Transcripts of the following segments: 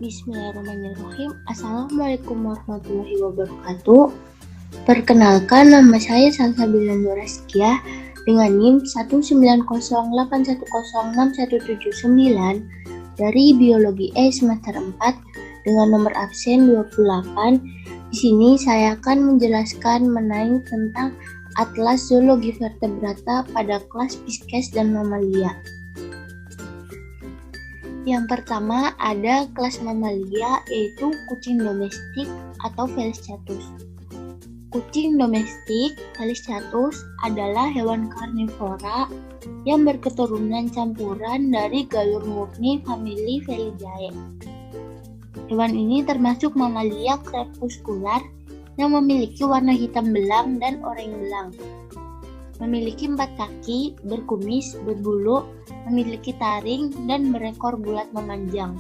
Bismillahirrahmanirrahim. Assalamualaikum warahmatullahi wabarakatuh. Perkenalkan, nama saya Salsabila Nuraskia dengan NIM 19081061779 dari Biologi E semester 4 dengan nomor absen 28. Di sini saya akan menjelaskan mengenai tentang Atlas Zoologi Vertebrata pada kelas Pisces dan Mamalia. Yang pertama ada kelas mamalia, yaitu kucing domestik atau Felis catus. Kucing domestik Felis catus adalah hewan karnivora yang berketurunan campuran dari galur murni famili Felidae. Hewan ini termasuk mamalia crepuscular yang memiliki warna hitam belang dan oranye belang. Memiliki 4 kaki, berkumis, berbulu, memiliki taring, dan berekor bulat memanjang.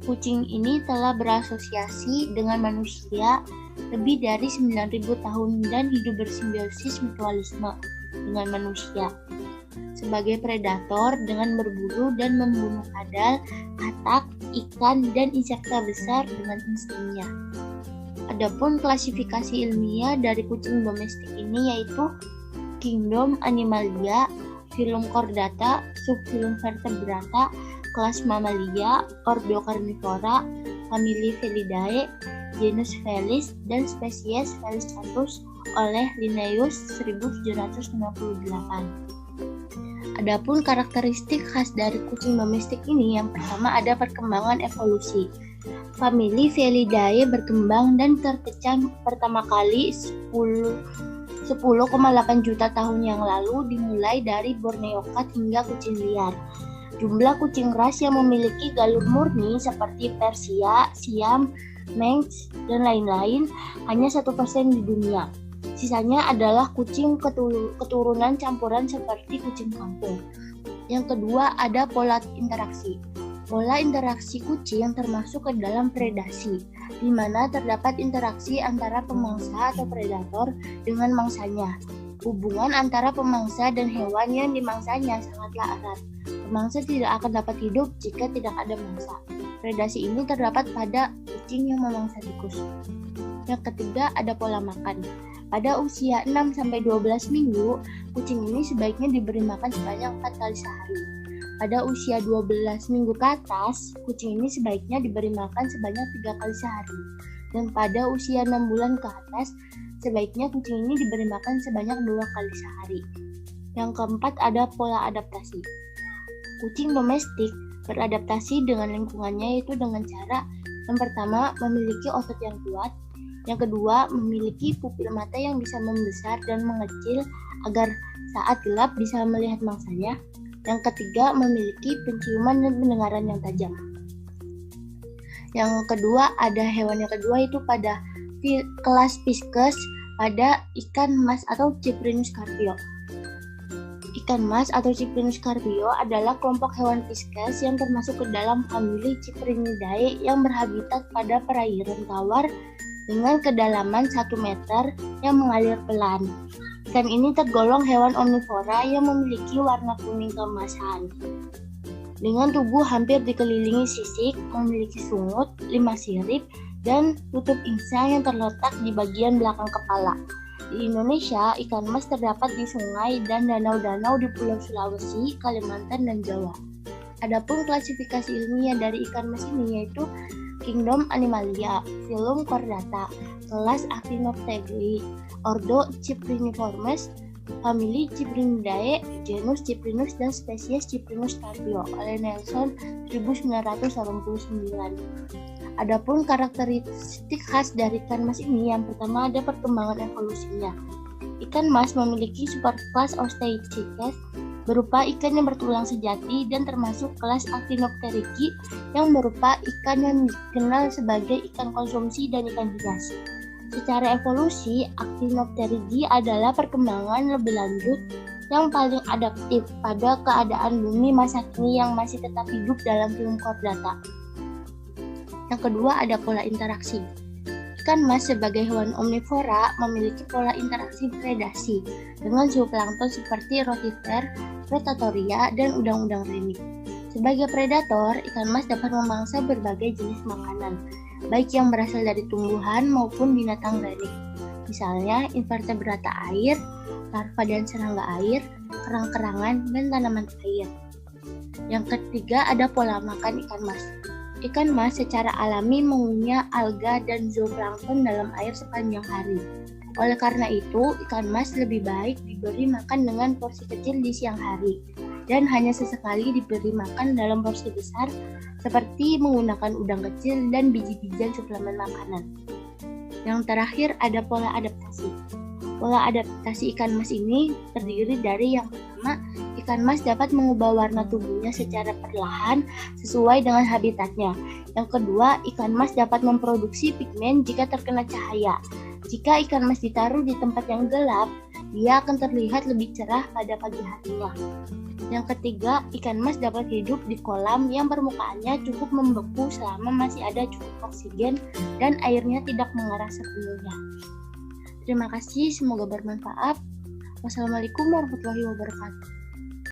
Kucing ini telah berasosiasi dengan manusia lebih dari 9.000 tahun dan hidup bersimbiosis mutualisme dengan manusia. Sebagai predator dengan berburu dan membunuh kadal, katak, ikan, dan insekta besar dengan instingnya. Adapun klasifikasi ilmiah dari kucing domestik ini yaitu Kingdom Animalia, Phylum Chordata, Subphylum Vertebrata, kelas Mamalia, Ordo Carnivora, famili Felidae, genus Felis, dan spesies Felis catus oleh Linnaeus 1758. Adapun karakteristik khas dari kucing domestik ini, yang pertama ada perkembangan evolusi. Famili Felidae berkembang dan terpecah pertama kali 10,8 juta tahun yang lalu dimulai dari Borneo cat hingga kucing liar. Jumlah kucing ras yang memiliki galur murni seperti Persia, Siam, Manx, dan lain-lain hanya 1% di dunia. Sisanya adalah kucing keturunan campuran seperti kucing kampung. Yang kedua ada pola interaksi. Pola interaksi kucing termasuk ke dalam predasi, di mana terdapat interaksi antara pemangsa atau predator dengan mangsanya. Hubungan antara pemangsa dan hewan yang dimangsanya sangatlah erat. Pemangsa tidak akan dapat hidup jika tidak ada mangsa. Predasi ini terdapat pada kucing yang memangsa tikus. Yang ketiga ada pola makan. Pada usia 6-12 minggu, kucing ini sebaiknya diberi makan sebanyak 4 kali sehari. Pada usia 12 minggu ke atas, kucing ini sebaiknya diberi makan sebanyak 3 kali sehari. Dan pada usia 6 bulan ke atas, sebaiknya kucing ini diberi makan sebanyak 2 kali sehari. Yang keempat ada pola adaptasi. Kucing domestik beradaptasi dengan lingkungannya yaitu dengan cara yang pertama memiliki otot yang kuat, yang kedua memiliki pupil mata yang bisa membesar dan mengecil agar saat gelap bisa melihat mangsanya. Yang ketiga, memiliki penciuman dan pendengaran yang tajam. Yang kedua, ada hewan yang kedua itu pada kelas Pisces pada ikan mas atau Cyprinus carpio. Ikan mas atau Cyprinus carpio adalah kelompok hewan Pisces yang termasuk ke dalam famili Cyprinidae yang berhabitat pada perairan tawar dengan kedalaman 1 meter yang mengalir pelan. Ikan ini tergolong hewan omnivora yang memiliki warna kuning keemasan. Dengan tubuh hampir dikelilingi sisik, memiliki sungut, 5 sirip, dan tutup insang yang terletak di bagian belakang kepala. Di Indonesia, ikan mas terdapat di sungai dan danau-danau di Pulau Sulawesi, Kalimantan, dan Jawa. Adapun klasifikasi ilmiah dari ikan mas ini yaitu Kingdom Animalia, Phylum Chordata, kelas Actinopterygii, Ordo Cypriniformes, famili Cyprinidae, genus Cyprinus, dan spesies Cyprinus carpio oleh Nelson 1989. Adapun karakteristik khas dari ikan mas ini, yang pertama ada perkembangan evolusinya. Ikan mas memiliki superkelas Osteichthyes berupa ikan yang bertulang sejati dan termasuk kelas Actinopterygii yang berupa ikan yang dikenal sebagai ikan konsumsi dan ikan hias. Secara evolusi, Actinopterygii adalah perkembangan lebih lanjut yang paling adaptif pada keadaan bumi masa kini yang masih tetap hidup dalam Phylum Chordata. Yang kedua ada pola interaksi. Ikan mas sebagai hewan omnivora memiliki pola interaksi predasi dengan zooplankton seperti rotifer, Protatoria, dan udang-udang remik. Sebagai predator, ikan mas dapat memangsa berbagai jenis makanan, baik yang berasal dari tumbuhan maupun binatang lain. Misalnya invertebrata air, larva dan serangga air, kerang-kerangan, dan tanaman air. Yang ketiga ada pola makan ikan mas. Ikan mas secara alami mengunyah alga dan zooplankton dalam air sepanjang hari. Oleh karena itu, ikan mas lebih baik diberi makan dengan porsi kecil di siang hari dan hanya sesekali diberi makan dalam porsi besar seperti menggunakan udang kecil dan biji-bijian suplemen makanan. Yang terakhir ada pola adaptasi. Pola adaptasi ikan mas ini terdiri dari yang pertama, ikan mas dapat mengubah warna tubuhnya secara perlahan sesuai dengan habitatnya. Yang kedua, ikan mas dapat memproduksi pigmen jika terkena cahaya. Jika ikan mas ditaruh di tempat yang gelap, dia akan terlihat lebih cerah pada pagi harinya. Yang ketiga, ikan mas dapat hidup di kolam yang permukaannya cukup membeku selama masih ada cukup oksigen dan airnya tidak mengeras sepenuhnya. Terima kasih, semoga bermanfaat. Wassalamualaikum warahmatullahi wabarakatuh.